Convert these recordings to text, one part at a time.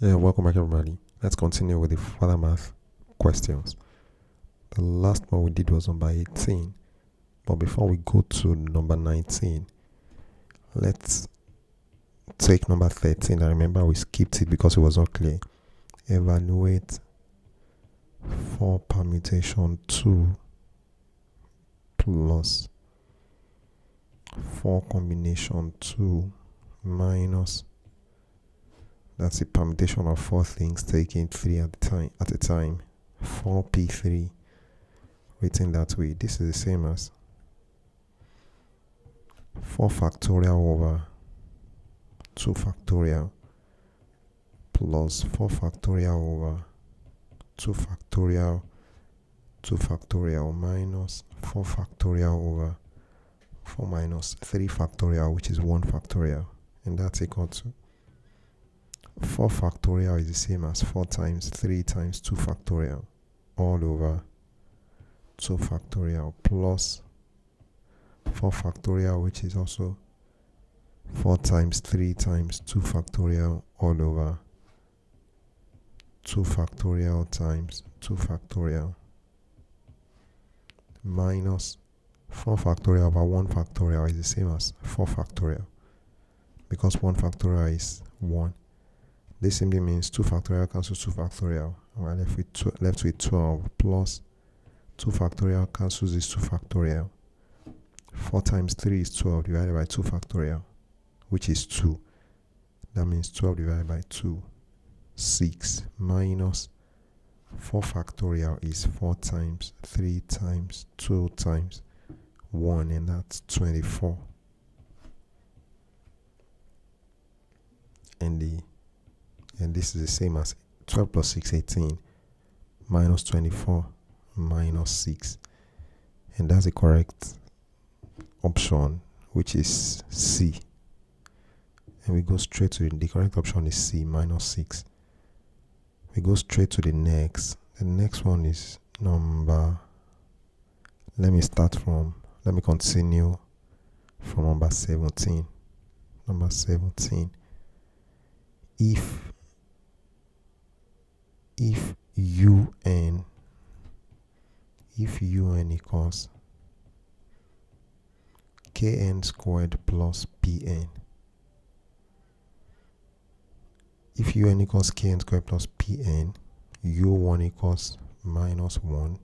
Yeah, welcome back everybody. Let's continue with the further math questions. The last one we did was number 18. But before we go to number 19, let's take number 13. I remember we skipped it because it was not clear. Evaluate 4 permutation 2 plus 4 combination 2 minus, that's a permutation of 4 things taking 3 at a time. 4p3 written that way. This is the same as 4 factorial over 2 factorial plus 4 factorial over 2 factorial 2 factorial minus 4 factorial over 4 minus 3 factorial, which is 1 factorial, and that's equal to 4 factorial is the same as 4 times 3 times 2 factorial all over 2 factorial plus 4 factorial, which is also 4 times 3 times 2 factorial all over 2 factorial times 2 factorial minus 4 factorial over 1 factorial is the same as 4 factorial, because 1 factorial is 1. This simply means 2 factorial cancels 2 factorial. We're left with 12 plus 2 factorial cancels this 2 factorial. 4 times 3 is 12 divided by 2 factorial, which is 2. That means 12 divided by 2, 6, minus 4 factorial is 4 times 3 times 2 times 1, and that's 24. And this is the same as 12 plus 6, 18, minus 24, minus 6. And that's the correct option, which is C. And we go straight to the correct option is C, minus 6. We go straight to the next. The next one is number, let me continue from number 17. Number 17. If un equals kn squared plus pn, if un equals kn squared plus pn, u1 equals minus 1,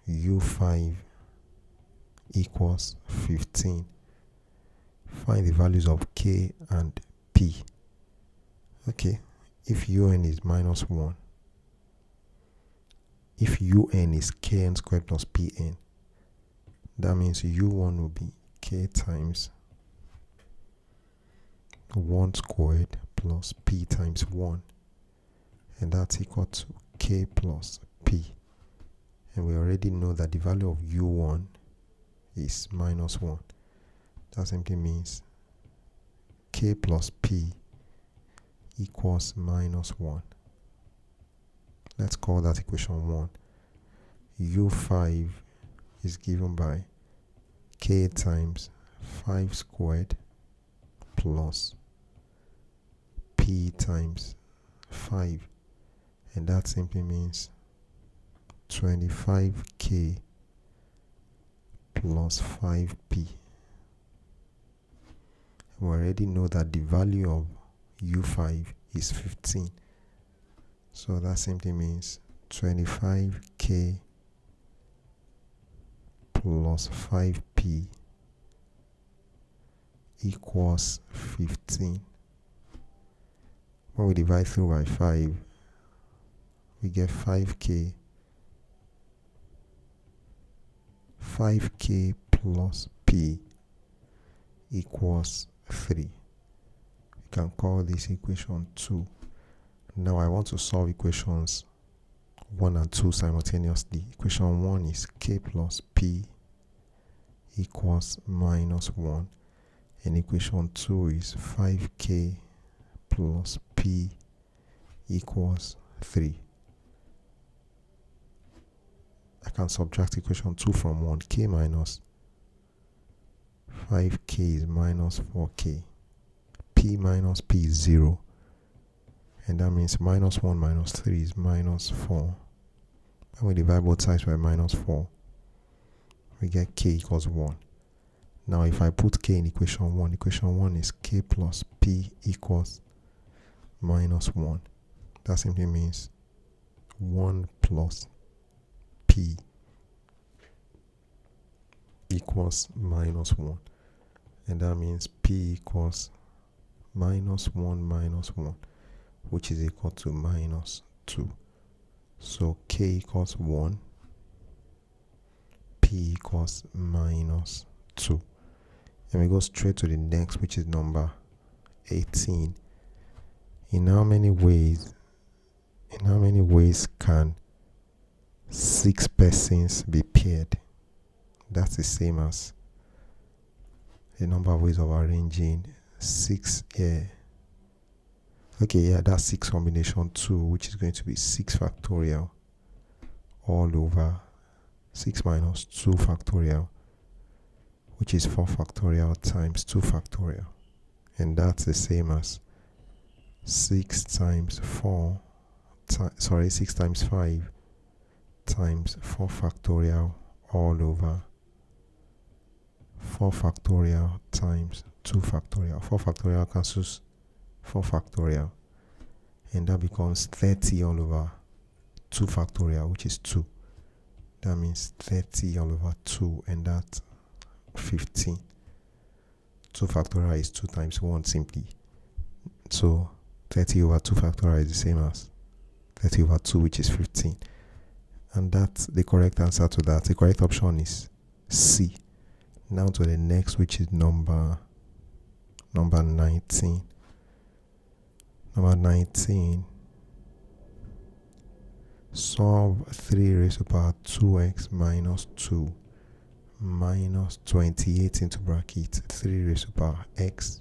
u5 equals 15. Find the values of k and p. Okay, if un is minus 1, if un is kn squared plus pn, that means u1 will be k times 1 squared plus p times 1, and that's equal to k plus p. And we already know that the value of u1 is minus 1. That simply means k plus p equals minus 1. Let's call that equation 1. u5 is given by k times 5 squared plus p times 5, and that simply means 25k plus 5p. We already know that the value of u5 is 15, so that simply means 25k plus 5p equals 15. When we divide through by 5, we get 5k plus p equals 3. We can call this equation 2. Now I want to solve equations 1 and 2 simultaneously. Equation 1 is k plus p equals minus 1, and equation 2 is 5k plus p equals 3. I can subtract equation 2 from 1. K minus 5k is minus 4k. P minus p is 0. and that means minus 1 minus 3 is minus 4. When we divide both sides by minus 4, we get k equals 1. Now if I put k in equation 1 is k plus p equals minus 1. That simply means 1 plus p equals minus 1. And that means p equals minus 1, which is equal to minus 2. So k equals 1, p equals minus 2. And we go straight to the next, which is number 18. In how many ways can 6 persons be paired? That's the same as the number of ways of arranging 6 here. Okay, yeah, that's 6 combination 2, which is going to be 6 factorial all over 6 minus 2 factorial, which is 4 factorial times 2 factorial. And that's the same as 6 times 6 times 5 times 4 factorial all over 4 factorial times 2 factorial. 4 factorial cancels 4 factorial, and that becomes 30 all over 2 factorial, which is 2. That means 30 all over 2, and that's 15. 2 factorial is 2 times 1 simply. So 30 over 2 factorial is the same as 30 over 2, which is 15. And that's the correct answer to that. The correct option is C. Now to the next, which is number 19. Number 19. Solve 3 raised to the power 2x minus 2 minus 28 into bracket 3 raised to the power x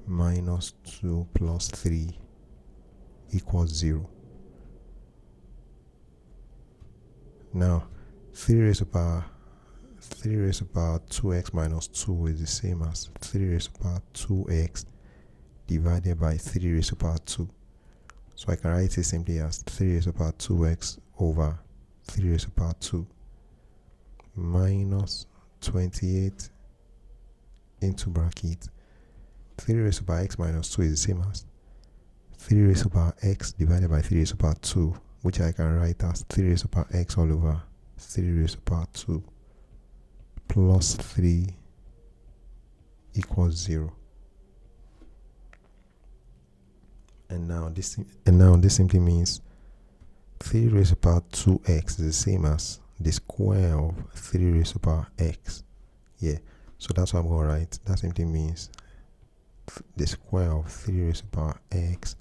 minus 2 plus 3 equals 0. Now 3 raised to the power 2x minus 2 is the same as 3 raised to the power 2x divided by 3 raised to the power 2. So I can write it simply as 3 raised to the power 2x over 3 raised to the power 2 minus 28 into bracket 3 raised to the power x minus 2 is the same as 3 raised to the power x divided by 3 raised to the power 2, which I can write as 3 raised to the power x all over 3 raised to the power 2 plus 3 equals 0. And now this simply means 3 raised to the power 2x is the same as the square of 3 raised to the power x. Yeah, so that's what I'm going to write. That simply means the square of 3 raised to the power x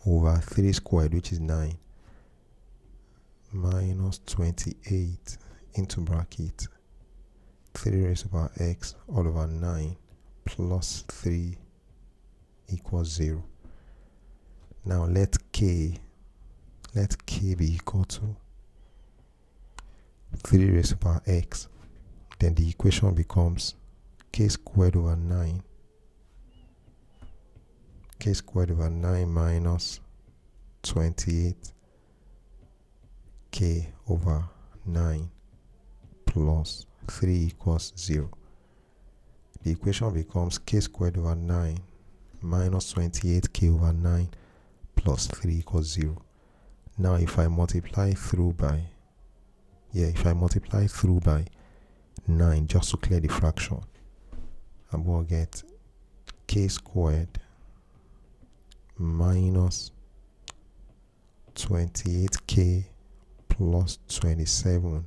over 3 squared, which is 9, minus 28 into bracket 3 raised to the power x all over 9 plus 3 equals 0. Now let k be equal to 3 raised to the power x. Then the equation becomes k squared over 9 minus 28 k over 9 plus 3 equals 0. The equation becomes k squared over 9 minus 28k over 9 plus 3 equals 0. Now if I multiply through by 9 just to clear the fraction, I'm going to get k squared minus 28k plus 27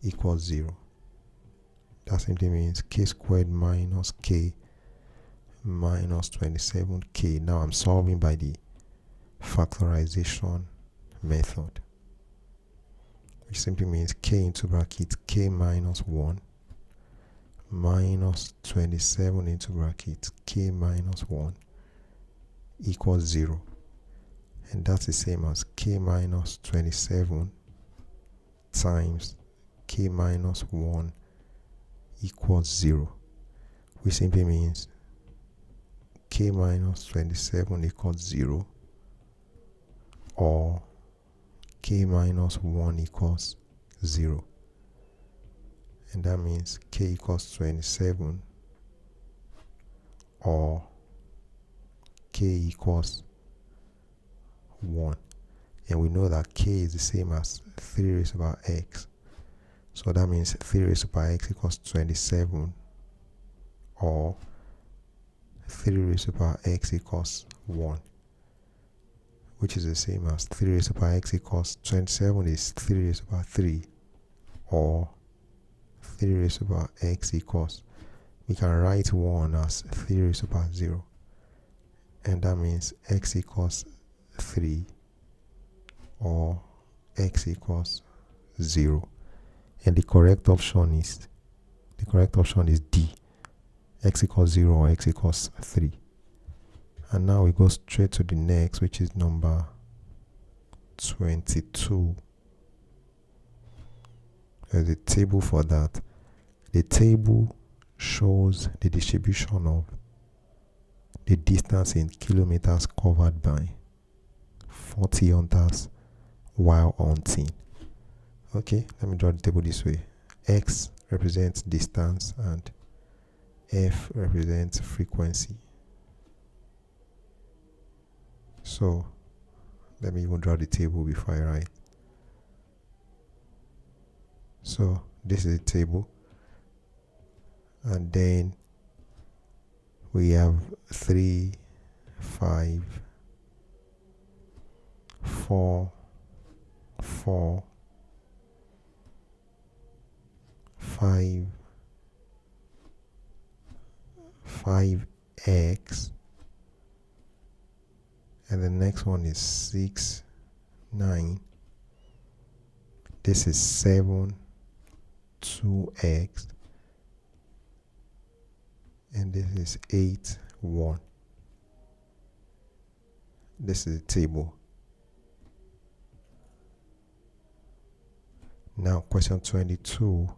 equals 0. That simply means k squared minus k minus 27k. Now I'm solving by the factorization method, which simply means k into bracket k minus 1 minus 27 into bracket k minus 1 equals 0. And that's the same as k minus 27 times k minus 1 equals 0, which simply means k minus 27 equals 0, or k minus 1 equals 0. And that means k equals 27 or k equals 1. And we know that k is the same as 3 raised to the power x. So that means 3 raised to the power x equals 27 or 3 raised to the power x equals 1, which is the same as 3 raised to the power x equals 27 is 3 raised to the power 3, or 3 raised to the power x equals, we can write 1 as 3 raised to the power 0, and that means x equals 3 or x equals 0. And the correct option is D, x equals 0 or x equals 3. And now we go straight to the next, which is number 22. There's a table for that. The table shows the distribution of the distance in kilometers covered by 40 hunters while hunting. Okay, let me draw the table this way. X represents distance and F represents frequency. So let me even draw the table before I write. So this is the table, and then we have 3, 5, 4, 4, 5, 5x, and the next one is 6, 9. This is 7, 2x, and this is 8, 1. This is the table. Now question 22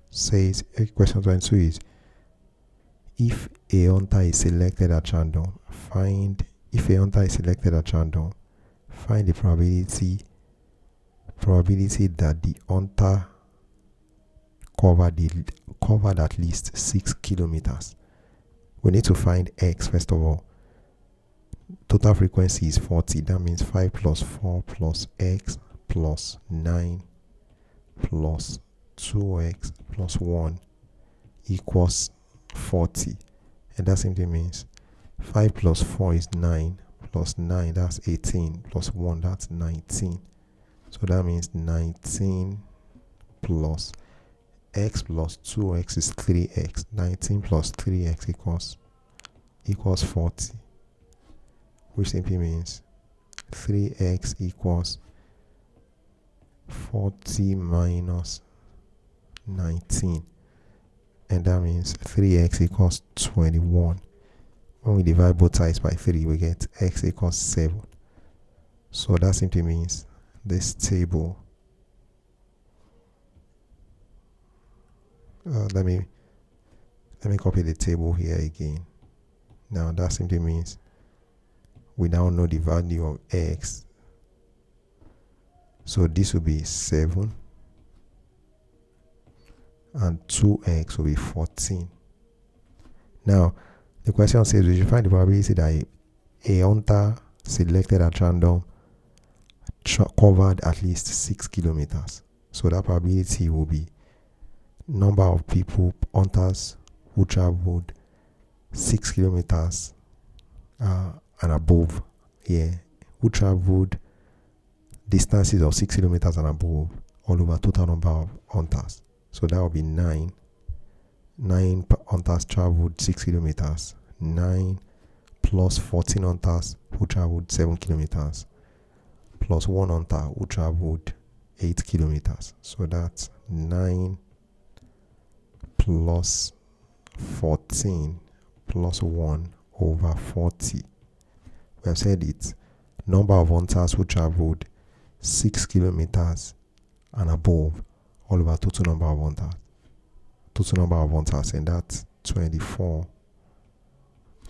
says, question 22 is, if a hunter is selected at random, find the probability that the hunter covered at least 6 kilometers. We need to find x first of all. Total frequency is 40. That means 5 plus 4 plus x plus 9 plus 2x plus 1 equals 40. And that simply means 5 plus 4 is 9 plus 9, that's 18, plus 1, that's 19. So that means 19 plus x plus 2x is 3x. 19 plus 3x equals 40, which simply means 3x equals 40 minus 19, and that means 3x equals 21. When we divide both sides by 3, we get x equals 7. So that simply means this table, let me copy the table here again. Now that simply means we now know the value of x. So this will be 7 and 2x will be 14. Now the question says we should find the probability that a hunter selected at random covered at least 6 kilometers. So that probability will be number of people, hunters who traveled 6 kilometers and above, who traveled distances of 6 kilometers and above all over total number of hunters. So that will be 9. 9 hunters traveled 6 kilometers. 9 plus 14 hunters who traveled 7 kilometers plus 1 hunter who traveled 8 kilometers. So that's 9 plus 14 plus 1 over 40. We have said it. Number of hunters who traveled 6 kilometers and above all over total number of hunters. And that's 24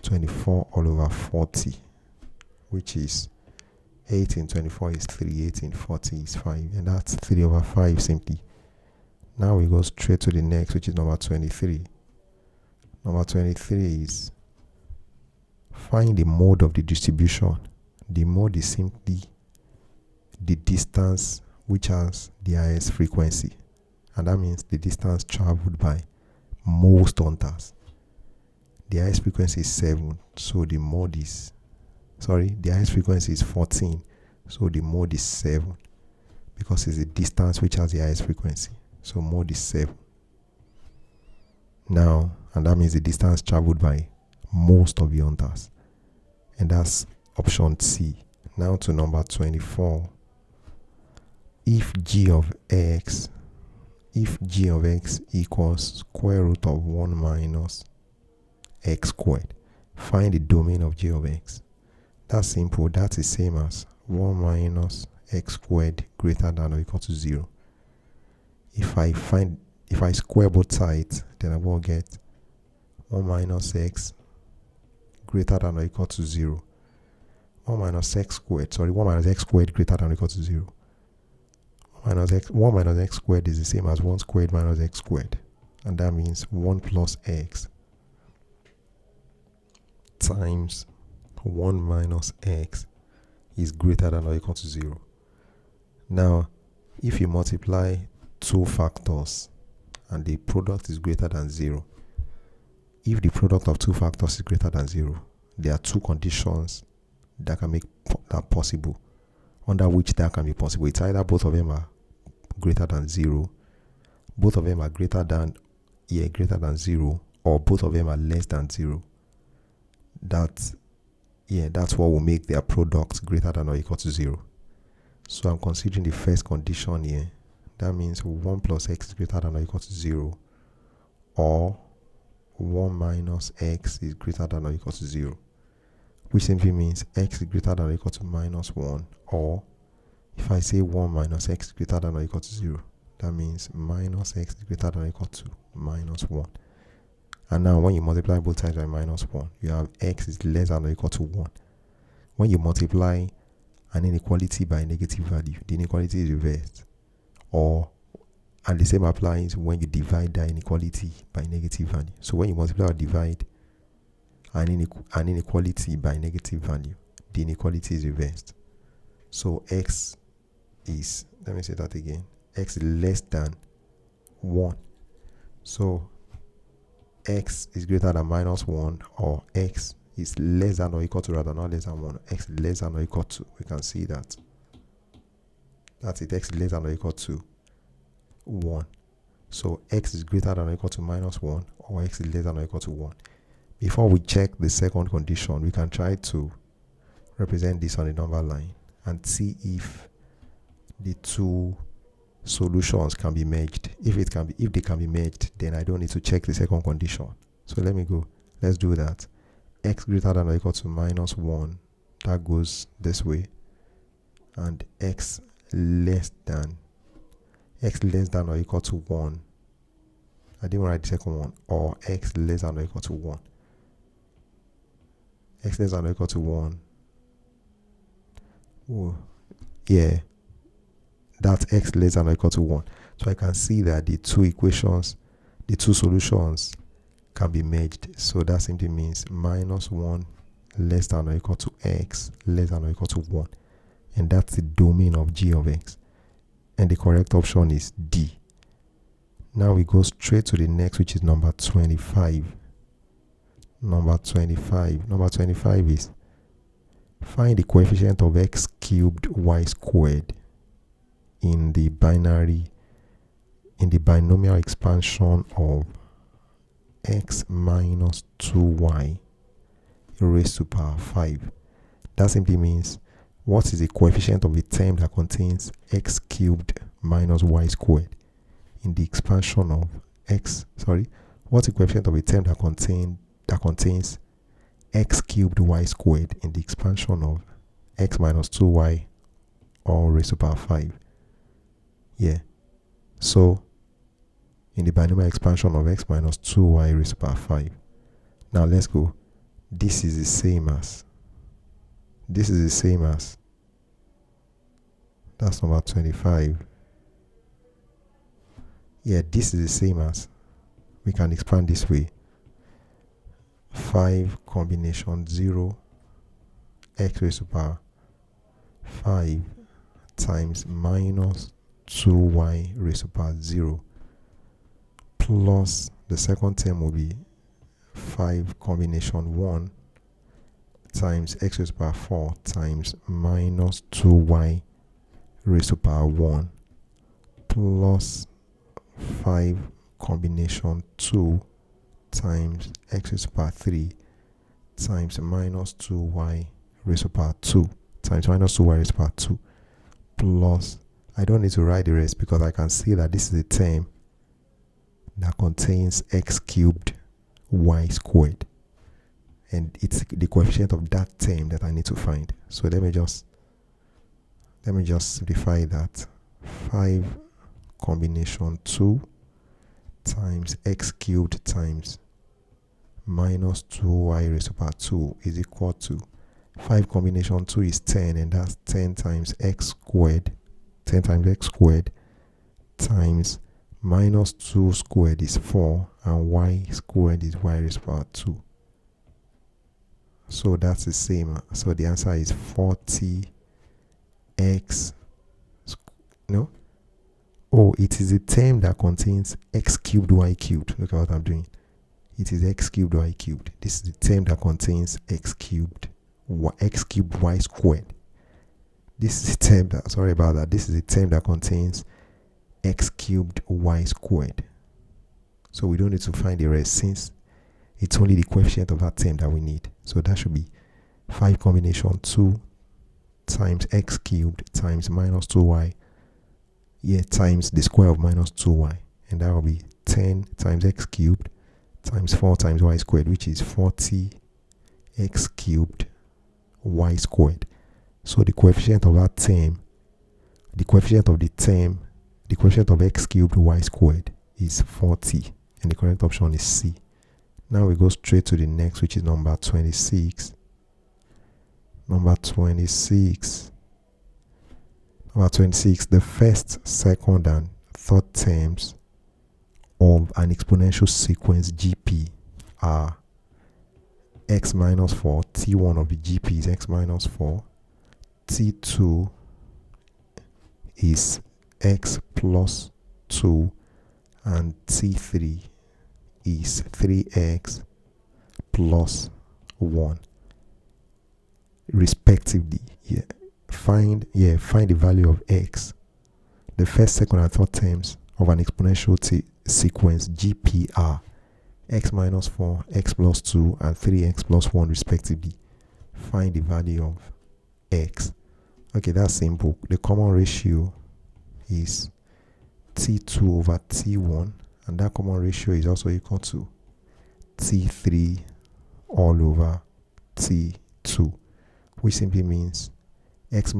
24 all over 40, which is 18. 24 is 3, 18, 40 is 5, and that's 3 over 5 simply. Now we go straight to the next, which is number 23. Number 23 is find the mode of the distribution. The mode is simply the distance which has the highest frequency, and that means the distance traveled by most hunters. The highest frequency is 7, so the mode is the highest frequency is 14, so the mode is 7, because it's the distance which has the highest frequency, so mode is 7. Now, and that means the distance traveled by most of the hunters, and that's option C. Now to number 24. If g of x equals square root of 1 minus x squared, find the domain of g of x. That's simple. That's the same as 1 minus x squared greater than or equal to 0. If I square both sides, then I will get 1 minus x greater than or equal to 0. 1 minus x squared greater than or equal to 0. 1 minus x squared is the same as 1 squared minus x squared, and that means 1 plus x times 1 minus x is greater than or equal to 0. Now, if you multiply two factors and the product is greater than 0, if the product of two factors is greater than 0, there are two conditions that can make that possible, under which that can be possible. It's either both of them are greater than 0, both of them are greater than 0, or both of them are less than 0. That's what will make their product greater than or equal to 0. So I'm considering the first condition here. That means 1 plus x is greater than or equal to 0, or 1 minus x is greater than or equal to 0, which simply means x is greater than or equal to minus 1, or if I say 1 minus x is greater than or equal to 0, that means minus x is greater than or equal to minus 1. And now when you multiply both sides by minus 1, you have x is less than or equal to 1. When you multiply an inequality by a negative value, the inequality is reversed. And the same applies when you divide that inequality by negative value. So when you multiply or divide an inequality by negative value, the inequality is reversed. So x is, let me say that again, x is less than 1. So x is greater than minus 1, or x is less than or equal to, rather not less than 1, x is less than or equal to, we can see that. That's it, x is less than or equal to 1. So x is greater than or equal to minus 1, or x is less than or equal to 1. Before we check the second condition, we can try to represent this on a number line and see if the two solutions can be merged. If they can be merged, then I don't need to check the second condition. So let's do that. X greater than or equal to minus 1, that goes this way, and x less than or equal to 1, I didn't write the second one, or x less than or equal to 1. X less than or equal to 1. Oh, yeah, that's x less than or equal to 1. So I can see that the two solutions can be merged. So that simply means minus 1 less than or equal to x less than or equal to 1. And that's the domain of g of x. And the correct option is D. Now we go straight to the next, which is number 25. Number 25 is find the coefficient of x cubed y squared in the binomial expansion of x minus 2y raised to power 5. That simply means, what is the coefficient of a term that contains x cubed minus y squared in the expansion of what's the coefficient of a term that contains x cubed y squared in the expansion of x minus 2y all raised to power 5? Yeah. So in the binomial expansion of x minus 2y raised to power 5. Now let's go. this is the same as, this is the same as, that's number 25. Yeah, this is the same as, we can expand this way. 5 combination 0 x raised to power 5 times minus 2y raised to power 0 plus the second term will be 5 combination 1 times x raised to power 4 times minus 2y raised to power 1 plus 5 combination 2 times x raised to power 3 times minus 2y raised to power 2 times minus 2y raised to power 2 plus, I don't need to write the rest because I can see that this is a term that contains x cubed y squared, and it's the coefficient of that term that I need to find. So let me just simplify that. 5 combination 2 times x cubed times minus 2y raised to power 2 is equal to 5 combination 2 is 10, and that's 10 times x squared, 10 times x squared times minus 2 squared is 4, and y squared is y raised to power 2. So that's the same. So the answer is 40x. No? Oh, it is a term that contains x cubed y cubed. Look at what I'm doing. It is x cubed y cubed. This is the term that contains x cubed y squared. This is a term that, sorry about that, this is a term that contains x cubed y squared. So we don't need to find the rest since it's only the coefficient of that term that we need. So that should be 5 combination 2 times x cubed times minus 2y, times the square of minus 2y, and that will be 10 times x cubed times 4 times y squared, which is 40 x cubed y squared. So the coefficient of that term, the coefficient of the term, the coefficient of x cubed y squared is 40, and the correct option is C. Now we go straight to the next, which is number 26. Number 26. Number 26, the first, second, and third terms of an exponential sequence GP are x minus 4, t1 of the GP is x minus 4, t2 is x plus 2, and t3 is 3x plus 1 respectively. Find the value of x, the first, second, and third terms of an exponential sequence GP are x minus 4, x plus 2, and 3x plus 1 respectively. Find the value of x. Okay, that's simple. The common ratio is t2 over t1, and that common ratio is also equal to t3 all over t2, which simply means x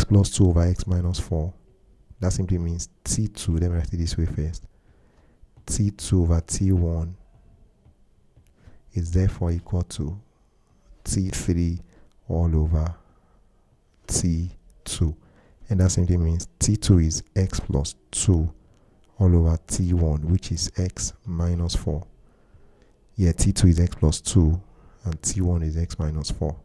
plus 2 over x minus 4. That simply means t2, let me write it this way first, t2 over t1 is therefore equal to t3 all over t2, and that simply means t2 is x plus 2 all over t1, which is x minus 4. T2 is x plus 2 and t1 is x minus 4.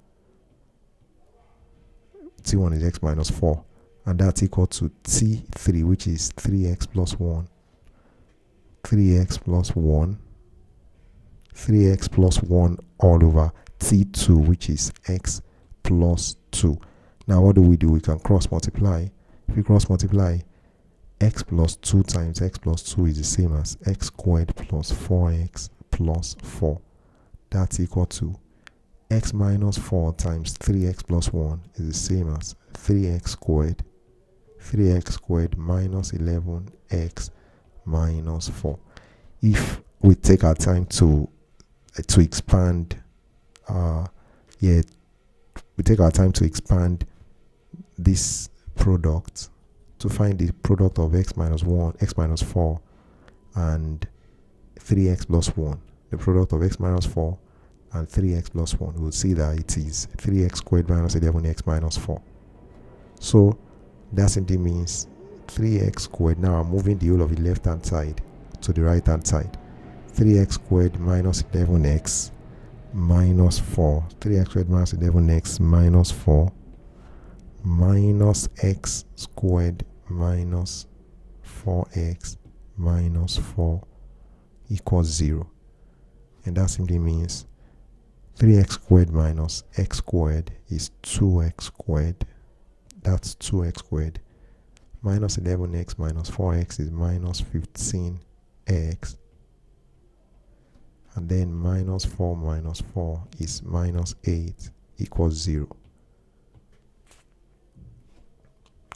T1 is x minus 4, and that's equal to t3, which is 3x plus 1, 3x plus 1, 3x plus 1 all over t2, which is x plus 2. Now what do? We can cross multiply. If we cross multiply, x plus 2 times x plus 2 is the same as x squared plus 4x plus 4. That's equal to x minus 4 times 3x plus 1 is the same as 3x squared minus 11x minus 4. If we take our time to expand, we take our time to expand this product to find the product of x minus 1, x minus 4, and 3x plus 1. The product of x minus 4 and 3x plus 1, we'll see that it is 3x squared minus 11x minus 4. So that simply means 3x squared. Now I'm moving the whole of the left hand side to the right hand side. 3x squared minus 11x minus 4. 3x squared minus 11x minus 4 minus x squared minus 4x minus 4 equals 0. And that simply means 3x squared minus x squared is 2x squared. That's 2x squared. Minus 11x minus 4x is minus 15x. And then minus 4 is minus 8 equals 0.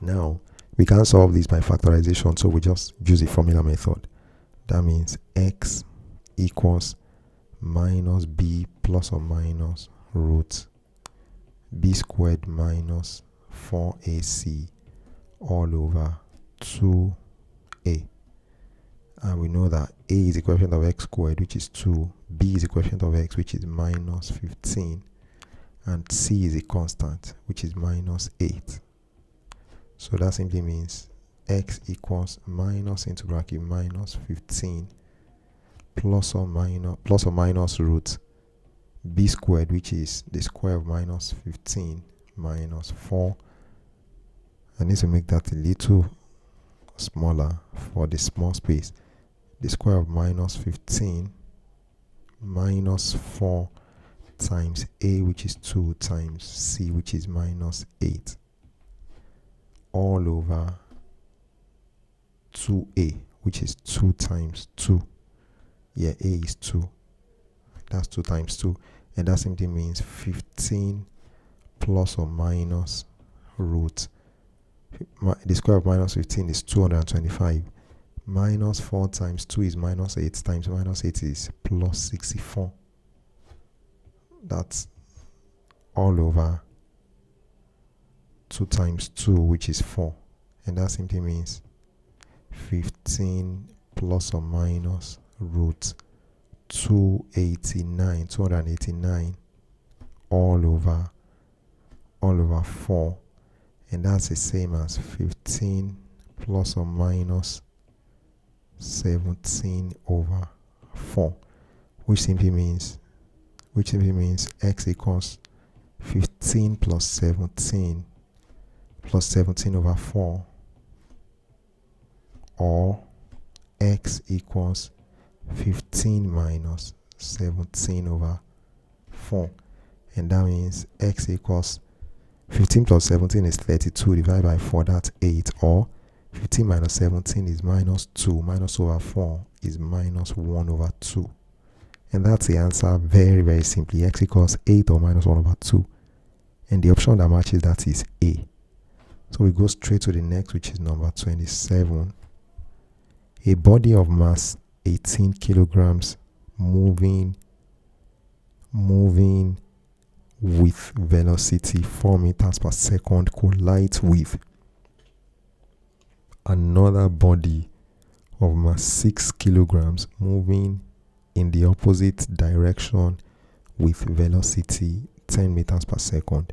Now, we can solve this by factorization, so we just use the formula method. That means x equals minus b plus or minus root b squared minus 4ac all over 2a. And we know that a is the coefficient of x squared, which is 2, b is the coefficient of x, which is minus 15, and c is a constant, which is minus 8. So that simply means x equals minus into bracket minus 15 plus or minus root b squared, which is the square of minus 15 minus 4. I need to make that a little smaller for the small space. The square of minus 15 minus 4 times a, which is 2, times c, which is minus 8, all over 2a, which is 2 times 2. Yeah, a is 2. That's 2 times 2. And that simply means 15 plus or minus root. The square of minus 15 is 225. Minus 4 times 2 is minus 8, times minus 8 is plus 64. That's all over 2 times 2, which is 4. And that simply means 15 plus or minus root 289 all over 4. And that's the same as 15 plus or minus 17 over 4, which simply means x equals 15 plus 17 over 4, or x equals 15 minus 17 over 4. And that means x equals 15 plus 17 is 32 divided by 4, that's 8, or 15 minus 17 is minus 2, minus over 4 is minus 1 over 2. And that's the answer very, very simply. X equals 8 or minus 1 over 2. And the option that matches that is A. So we go straight to the next, which is number 27. A body of mass 18 kilograms moving with velocity 4 meters per second collides with another body of mass 6 kilograms moving in the opposite direction with velocity 10 meters per second.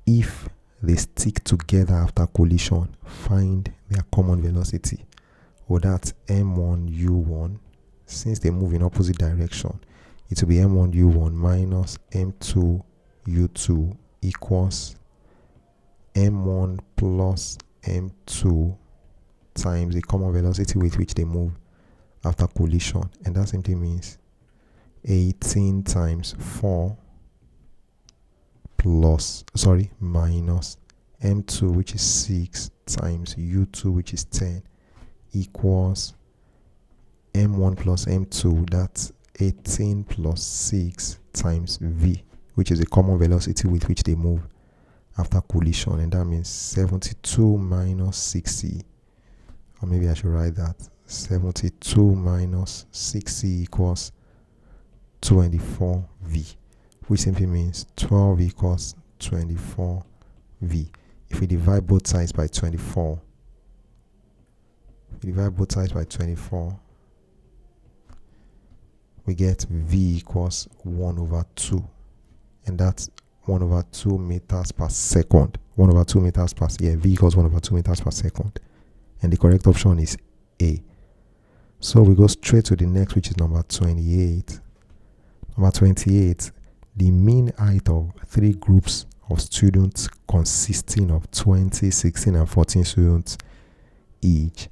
If they stick together after collision, find their common velocity. Or that's m1u1. Since they move in opposite direction, it will be m1u1 minus m2u2 equals m1 plus m2 times the common velocity with which they move after collision. And that simply means 18 times 4 minus m2, which is 6, times u2, which is 10, equals m1 plus m2, that's 18 plus 6 times v, which is the common velocity with which they move after collision. And that means 72 minus 60, or maybe I should write that 72 minus 60 equals 24v, which simply means 12 equals 24v. If we divide both sides by 24, we get V equals 1 over 2. And that's 1 over 2 meters per second. 1 over 2 meters per second. Yeah, V equals 1 over 2 meters per second. And the correct option is A. So we go straight to the next, which is number 28. Number 28, the mean height of 3 groups of students consisting of 20, 16, and 14 students each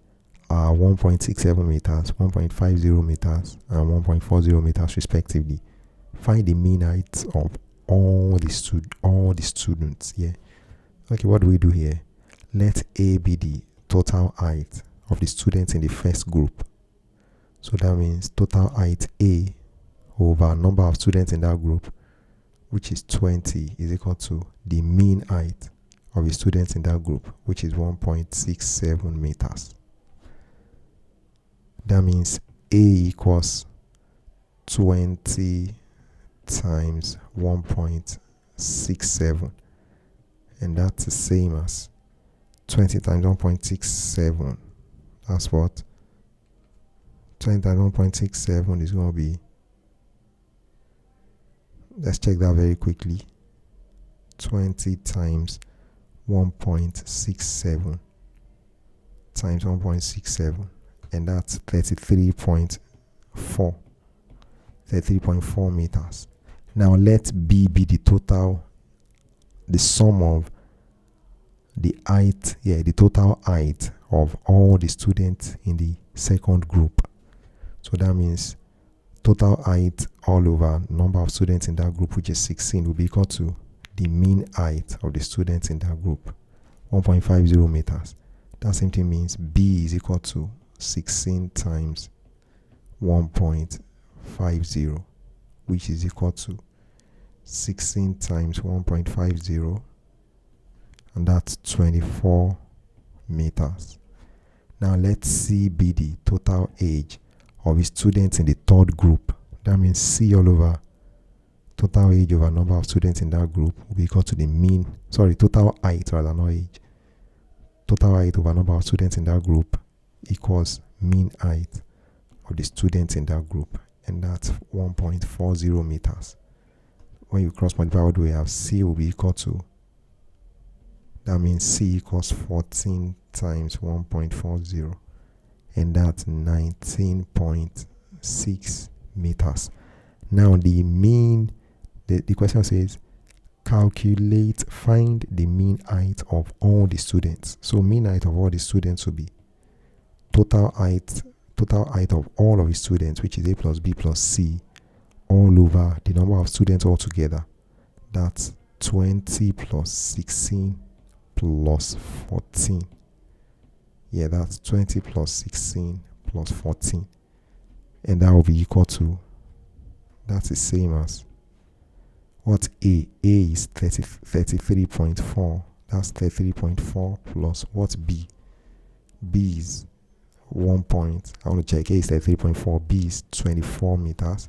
are 1.67 meters, 1.50 meters, and 1.40 meters respectively. Find the mean height of all the students. Yeah. Okay, what do we do here? Let A be the total height of the students in the first group. So that means total height A over number of students in that group, which is 20, is equal to the mean height of the students in that group, which is 1.67 meters. That means A equals 20 times 1.67, and that's the same as 20 times 1.67. That's what 20 times 1.67 is going to be. Let's check that very quickly. 20 times 1.67 times 1.67, and that's 33.4 meters. Now let B be the total, the sum of the height, the total height of all the students in the second group. So that means total height all over number of students in that group, which is 16, will be equal to the mean height of the students in that group, 1.50 meters. That same thing means B is equal to 16 times 1.50, which is equal to 16 times 1.50, and that's 24 meters. Now let's C be the total age of the students in the third group. That means C all over total age over number of students in that group will be equal to the total height rather, not age. Total height over number of students in that group equals mean height of the students in that group, and that's 1.40 meters. When you cross multiply, what do we have? C will be equal to, that means C equals 14 times 1.40, and that's 19.6 meters. Now the question says find the mean height of all the students. So mean height of all the students will be total height of all of the students, which is A plus B plus C, all over the number of students altogether. That's 20 plus 16 plus 14. Yeah, that's 20 plus 16 plus 14. And that will be equal to, that's the same as what A is 33.4. That's 33.4 plus what B? B is 1 point. I want to check. A is 33.4. B is 24 meters.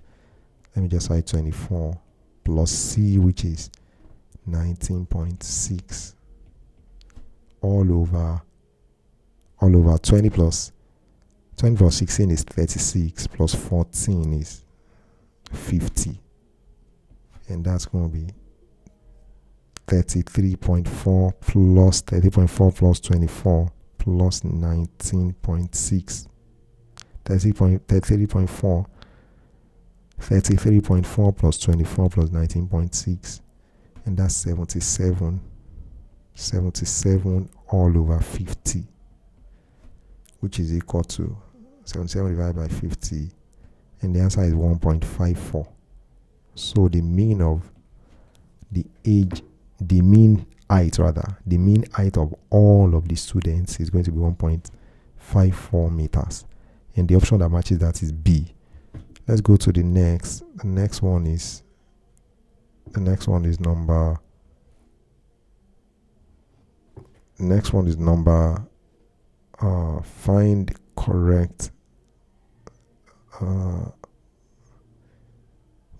Let me just write 24 plus C, which is 19.6 all over 20 plus 16 is 36 plus 14 is 50, and that's going to be 33.4 plus 30.4 plus 24 plus 19.6. 33.4 plus 24 plus 19.6, and that's 77 all over 50, which is equal to 77 divided by 50, and the answer is 1.54. So the mean height of all of the students is going to be 1.54 meters, and the option that matches that is B. Let's go to the next. The next one is number find correct.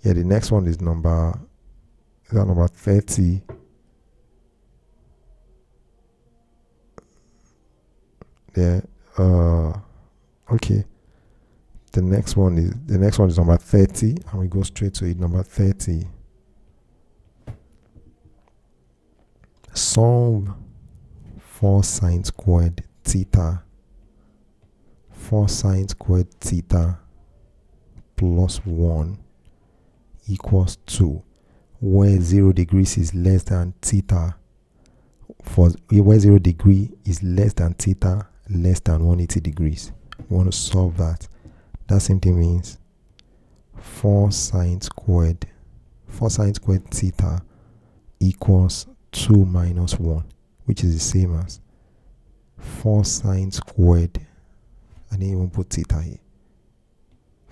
The next one is number 30. Okay. The next one is number 30, and we go straight to it. Number 30. Solve 4 sine squared theta. 4 sine squared theta plus 1 equals 2, where 0 degrees is less than theta. Where 0 degree is less than theta less than 180 degrees. We want to solve that. That simply means 4 sine squared theta equals 2 minus 1, which is the same as 4 sine squared. I didn't even put theta here.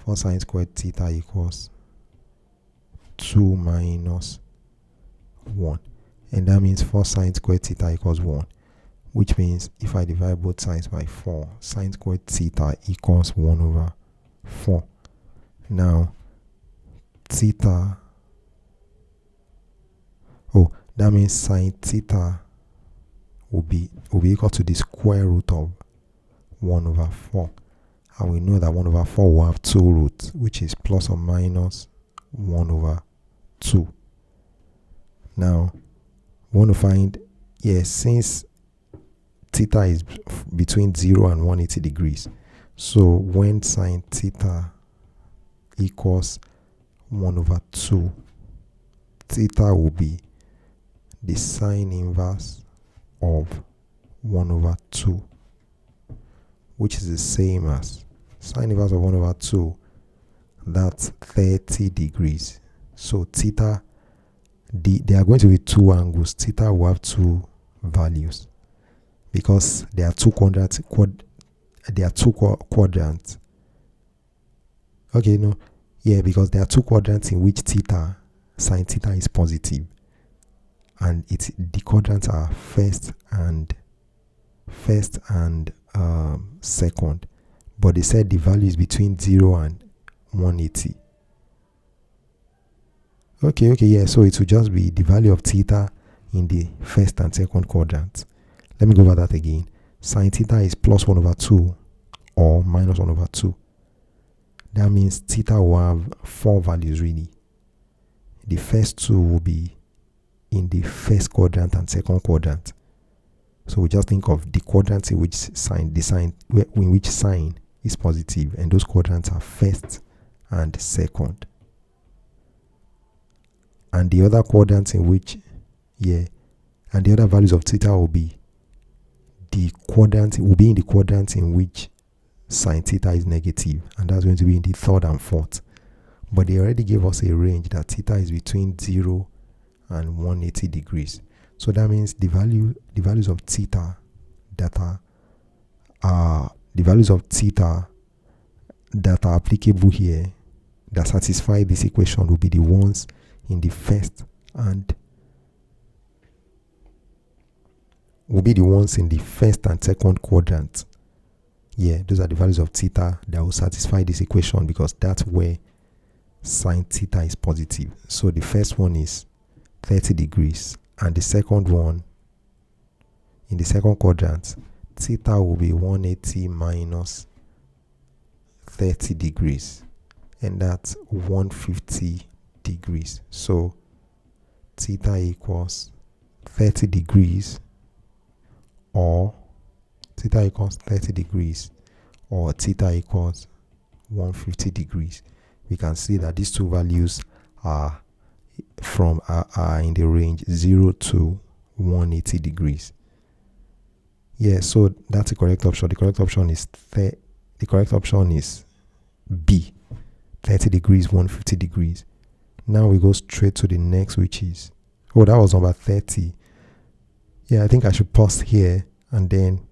4 sine squared theta equals 2 minus 1. And that means 4 sine squared theta equals 1. Which means if I divide both sides by 4, sine squared theta equals 1 over 4. Now, theta, that means sine theta will be equal to the square root of 1 over 4. And we know that 1 over 4 will have 2 roots, which is plus or minus 1 over 2. Now, we want to find, since theta is between 0 and 180 degrees, so when sine theta equals 1 over 2, theta will be the sine inverse of 1 over 2, which is the same as sine inverse of 1 over 2, that's 30 degrees. So theta, there are going to be 2 angles. Theta will have 2 values because there are 2 quadrants. Because there are 2 quadrants in which sine theta is positive, and the quadrants are first and second, but they said the value is between 0 and 180. So it will just be the value of theta in the first and second quadrant. Let me go over that again. Sine theta is plus 1 over 2 or minus 1 over 2. That means theta will have 4 values really. The first 2 will be in the first quadrant and second quadrant. So we just think of the quadrants in which sine is positive, and those quadrants are first and second. And the other quadrants in which, and the other values of theta will be in the quadrants in which sine theta is negative, and that's going to be in the third and fourth. But they already gave us a range that theta is between 0 and 180 degrees. So that means the values of theta that are applicable here, that satisfy this equation, will be the ones in the first and second quadrant. Those are the values of theta that will satisfy this equation, because that's where sine theta is positive. So the first one is 30 degrees, and the second one, in the second quadrant, theta will be 180 minus 30 degrees, and that's 150 degrees. So theta equals 30 degrees, or theta equals 150 degrees. We can see that these two values are in the range 0 to 180 degrees. So that's the correct option. The correct option is B, 30 degrees, 150 degrees. Now we go straight to the next, which is, that was number 30. I think I should pause here and then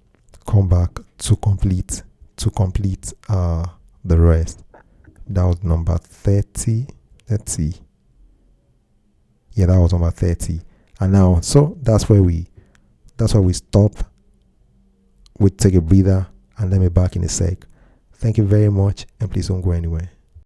come back to complete the rest. That was number 30. Let's see. That was number 30. And now, so that's where we stop. We take a breather and let me back in a sec. Thank you very much, and please don't go anywhere.